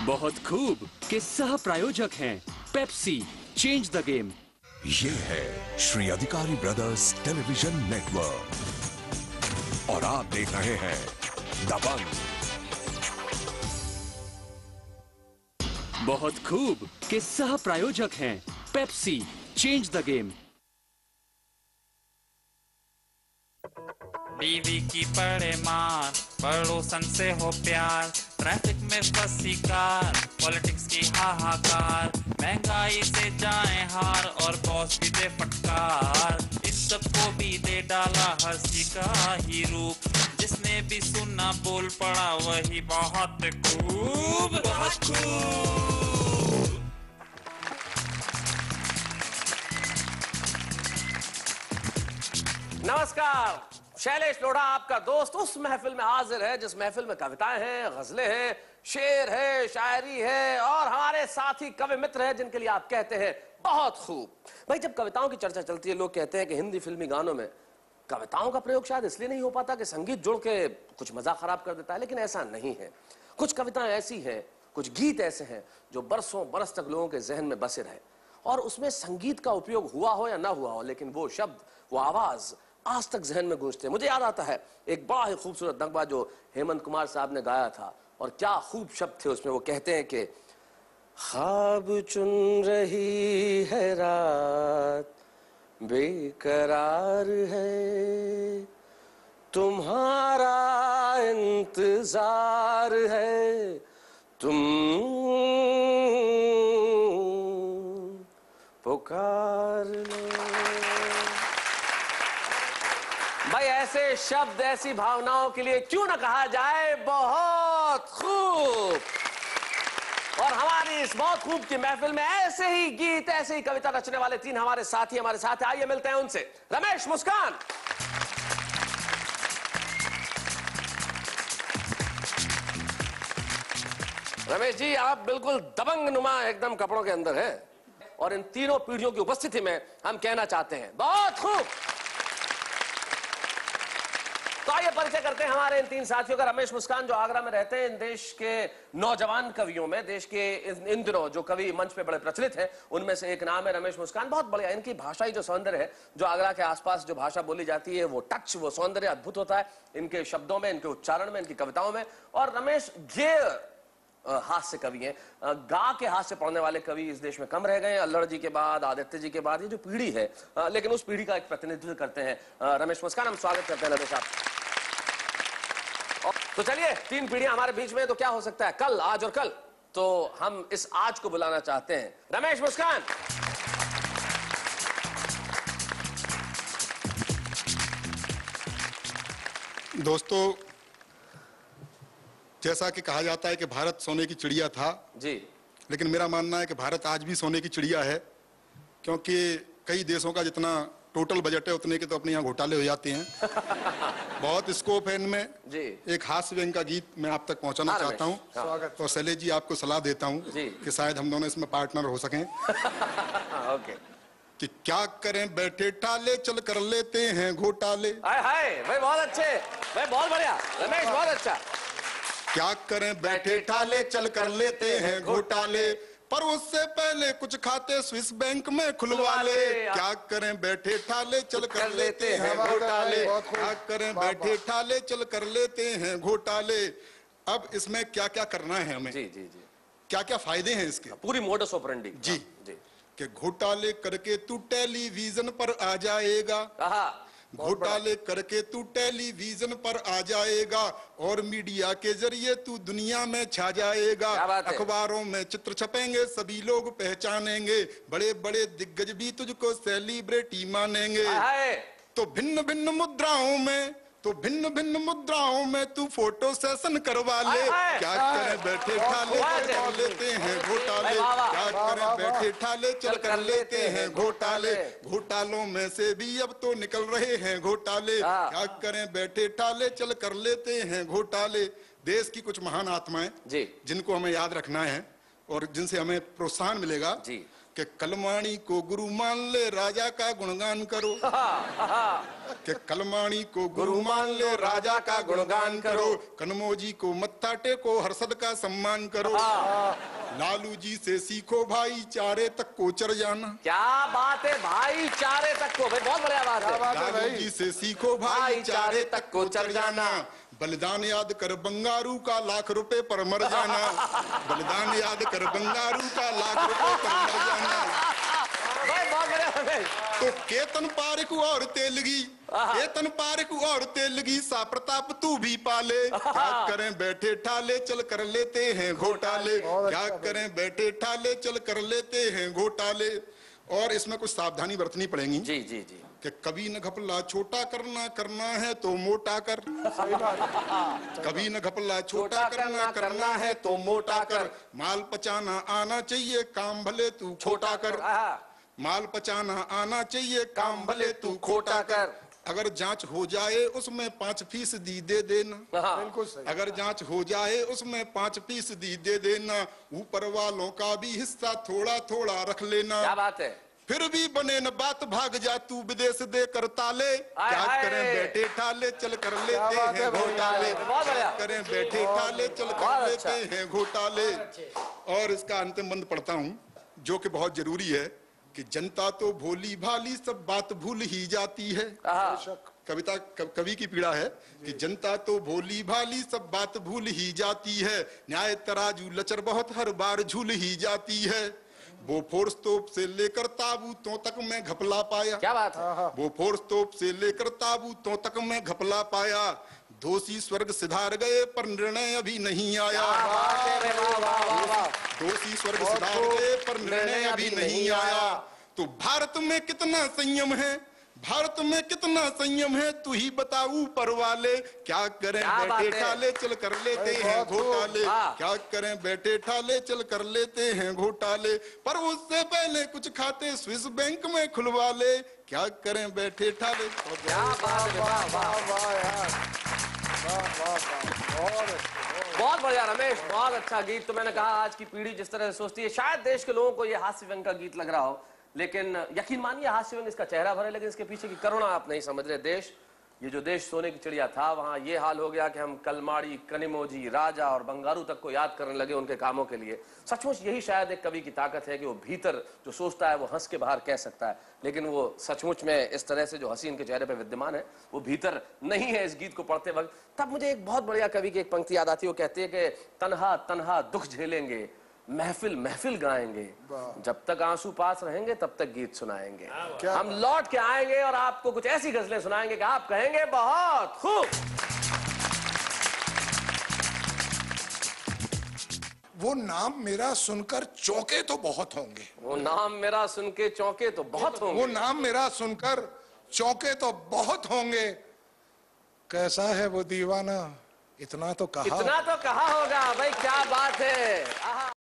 बहुत खूब के सह प्रायोजक हैं पेप्सी, चेंज द गेम। ये है श्री अधिकारी ब्रदर्स टेलीविजन नेटवर्क और आप देख रहे हैं दबंग। बहुत खूब के सह प्रायोजक हैं पेप्सी, चेंज द गेम। बीवी की पड़े मार, पड़ोसन से हो प्यार, ट्रैफिक में फंसी कार, पॉलिटिक्स की हाहाकार, महंगाई से जाए हार और बॉस भी दे फटकार। इन सबको भी दे डाला हंसी का ही रूप, जिसने भी सुना बोल पड़ा वही बहुत खूब, बहुत खूब। नमस्कार, शैलेश लोढ़ा आपका दोस्त उस महफिल में हाजिर है जिस महफिल में कविताएं हैं, गजलें हैं, शेर है, शायरी है और हमारे साथी कवि मित्र हैं जिनके लिए आप कहते हैं बहुत खूब। भाई, जब कविताओं की चर्चा चलती है लोग कहते हैं कि हिंदी फिल्मी गानों में कविताओं का प्रयोग शायद इसलिए नहीं हो पाता कि संगीत जुड़ के कुछ मजा खराब कर देता है, लेकिन ऐसा नहीं है। कुछ कविताएं ऐसी हैं, कुछ गीत ऐसे हैं जो बरसों बरस तक लोगों के जहन में बसे रहे और उसमें संगीत का उपयोग हुआ हो या ना हुआ हो, लेकिन वो शब्द, वो आवाज आज तक जहन में गूंजते हैं। मुझे याद आता है एक बड़ा ही खूबसूरत नगमा जो हेमंत कुमार साहब ने गाया था और क्या खूब शब्द थे उसमें। वो कहते हैं कि ख्वाब चुन रही है रात, बेकरार है, तुम्हारा इंतजार है, तुम पुकार लो। भाई, ऐसे शब्द, ऐसी भावनाओं के लिए क्यों ना कहा जाए बहुत खूब। और हमारी इस बहुत खूब की महफिल में ऐसे ही गीत, ऐसे ही कविता रचने वाले तीन हमारे साथी हमारे साथ हैं। आइए मिलते हैं उनसे। रमेश मुस्कान। रमेश जी, आप बिल्कुल दबंग नुमा एकदम कपड़ों के अंदर हैं और इन तीनों पीढ़ियों की उपस्थिति में हम कहना चाहते हैं बहुत खूब। तो आइए परिचय करते हैं हमारे इन तीन साथियों का। रमेश मुस्कान जो आगरा में रहते हैं, देश के नौजवान कवियों में, देश के इन दिनों जो कवि मंच पे बड़े प्रचलित हैं उनमें से एक नाम है रमेश मुस्कान। बहुत बढ़िया, इनकी भाषाई जो सौंदर्य है, जो आगरा के आसपास जो भाषा बोली जाती है, वो टच, वो सौंदर्य अद्भुत होता है इनके शब्दों में, इनके उच्चारण में, इनकी कविताओं में। और रमेश गेय हास्य कवि हैं, गा के हास्य पढ़ने वाले कवि इस देश में कम रह गए हैं। अल्लड़ जी के बाद, आदित्य जी के बाद ये जो पीढ़ी है, लेकिन उस पीढ़ी का एक प्रतिनिधित्व करते हैं रमेश मुस्कान। हम स्वागत करते हैं रमेश आप। तो चलिए, तीन पीढ़ियां हमारे बीच में, तो क्या हो सकता है कल, आज और कल। तो हम इस आज को बुलाना चाहते हैं। रमेश मुस्कान। दोस्तों, जैसा कि कहा जाता है कि भारत सोने की चिड़िया था जी, लेकिन मेरा मानना है कि भारत आज भी सोने की चिड़िया है, क्योंकि कई देशों का जितना टोटल बजट है उतने के तो अपने यहाँ घोटाले हो जाते हैं। बहुत स्कोप है इनमें जी। एक हास्य व्यंग का गीत मैं आप तक पहुंचाना चाहता हूँ। स्वागत। तो शैलेश जी, आपको सलाह देता हूँ कि शायद हम दोनों इसमें पार्टनर हो सकें। ओके। कि क्या करें बैठे ठाले, चल कर लेते हैं घोटाले। हाय हाय भाई, बहुत अच्छे भाई, बहुत बढ़िया रमेश, बहुत अच्छा। क्या करें बैठे ठाले, चल कर लेते हैं घोटाले, पर उससे पहले कुछ खाते स्विस बैंक में खुलवा ले। क्या करें बैठे ठाले, चल कर लेते हैं घोटाले, क्या करें बैठे ठाले, चल कर लेते हैं घोटाले। अब इसमें क्या क्या करना है हमें, जी जी जी, क्या क्या फायदे हैं इसके, पूरी मोडस ऑपरेंडी जी जी। कि घोटाले करके तू टेलीविजन पर आ जाएगा, घोटाले करके तू टेलीविजन पर आ जाएगा और मीडिया के जरिए तू दुनिया में छा जाएगा। अखबारों में चित्र छपेंगे, सभी लोग पहचानेंगे, बड़े बड़े दिग्गज भी तुझको सेलिब्रिटी मानेंगे। तो भिन्न भिन्न मुद्राओं में तू फोटो सेशन करवा ले। क्या करें बैठे ठाले, चल कर लेते हैं घोटाले, क्या करें बैठे ठाले, चल कर लेते हैं घोटाले, घोटालों में से भी अब तो निकल रहे हैं घोटाले। क्या करें बैठे ठाले, चल कर लेते हैं घोटाले। देश की कुछ महान आत्माएं जिनको हमें याद रखना है और जिनसे हमें प्रोत्साहन मिलेगा, कि कलमाणी को गुरु मान ले राजा का गुणगान करो, कि कलमाणी को गुरु मान ले राजा का गुणगान करो, कनमोजी को मत्था टेको हर्षद का सम्मान करो, लालू जी से सीखो भाईचारे तक को चढ़ जाना। क्या बात है, भाईचारे तक को, भाई बहुत बढ़िया बात है। लालू जी से सीखो भाईचारे तक को चढ़ जाना, बलिदान याद कर बंगारू का लाख रुपए पर मर जाना, बलिदान याद कर बंगारू का लाख रुपए पर मर जाना। तो केतन पारिक और तेलगी, केतन पारिक और तेलगी सा प्रताप तू भी पाले, क्या करें बैठे ठाले चल कर लेते हैं घोटाले, क्या करें बैठे ठाले चल कर लेते हैं घोटाले। और इसमें कुछ सावधानी बरतनी पड़ेगी जी जी जी, कि कभी न घपला छोटा करना, करना है तो मोटा कर, कभी न घपला छोटा करना, करना है तो मोटा कर, माल पचाना आना चाहिए काम भले तू खोटा कर, माल पचाना आना चाहिए काम भले तू खोटा कर, अगर जांच हो जाए उसमें 5% दे देना, अगर जांच हो जाए उसमें 5% दे देना, ऊपर वालों का भी हिस्सा थोड़ा थोड़ा रख लेना। क्या बात है, फिर भी बने न बात भाग जा तू विदेश दे कर ताले, क्या करें बैठे ठाले चल कर लेते हैं घोटाले, क्या करें बैठे ठाले चल कर लेते हैं घोटाले। और इसका अंतिम बंद पढ़ता हूँ जो कि बहुत जरूरी है, कि जनता तो भोली भाली सब बात भूल ही जाती है। कविता कवि की पीड़ा है कि जनता तो भोली भाली सब बात भूल ही जाती है, न्याय तराजू लचर बहुत हर बार झूल ही जाती है, बोफोर्स तोप से लेकर ताबूतों तक मैं घपला पाया। क्या बात है, बोफोर्स तोप से लेकर ताबूतों तक मैं घपला पाया, दोषी स्वर्ग सिधार गए पर निर्णय अभी नहीं आया, दोषी स्वर्ग सिधार गए पर निर्णय अभी नहीं आया। तो भारत में कितना संयम है, भारत में कितना संयम है तू ही बता ऊपर वाले, क्या करें बैठे ठाले चल कर लेते हैं घोटाले, क्या करें बैठे ठाले चल कर लेते हैं घोटाले, पर उससे पहले कुछ खाते स्विस बैंक में खुलवा ले, क्या करें बैठे ठाले। बहुत बढ़िया रमेश, बहुत अच्छा गीत। तो मैंने कहा आज की पीढ़ी जिस तरह से सोचती है, शायद देश के लोगों को ये हास्य व्यंग का गीत लग रहा हो, लेकिन यकीन मानिए हास्य व्यंग इसका चेहरा भर है, लेकिन इसके पीछे की करुणा आप नहीं समझ रहे। देश, ये जो देश सोने की चिड़िया था, वहां ये हाल हो गया कि हम कलमाड़ी, कनिमोजी, राजा और बंगारू तक को याद करने लगे उनके कामों के लिए। सचमुच यही शायद एक कवि की ताकत है कि वो भीतर जो सोचता है वो हंस के बाहर कह सकता है, लेकिन वो सचमुच में इस तरह से जो हंसी इनके चेहरे पे विद्यमान है वो भीतर नहीं है इस गीत को पढ़ते वक्त। तब मुझे एक बहुत बढ़िया कवि की एक पंक्ति याद आती है, वो कहती है कि तन्हा तन्हा दुख झेलेंगे, महफिल महफिल गाएंगे, जब तक आंसू पास रहेंगे तब तक गीत सुनाएंगे, हम लौट के आएंगे और आपको कुछ ऐसी गजलें सुनाएंगे कि आप कहेंगे बहुत खूब। वो नाम मेरा सुनकर चौंके तो बहुत होंगे, वो नाम मेरा सुन के चौंके तो बहुत होंगे, वो नाम मेरा सुनकर चौंके तो बहुत होंगे, कैसा है वो दीवाना इतना तो कहा होगा। भाई क्या बात है।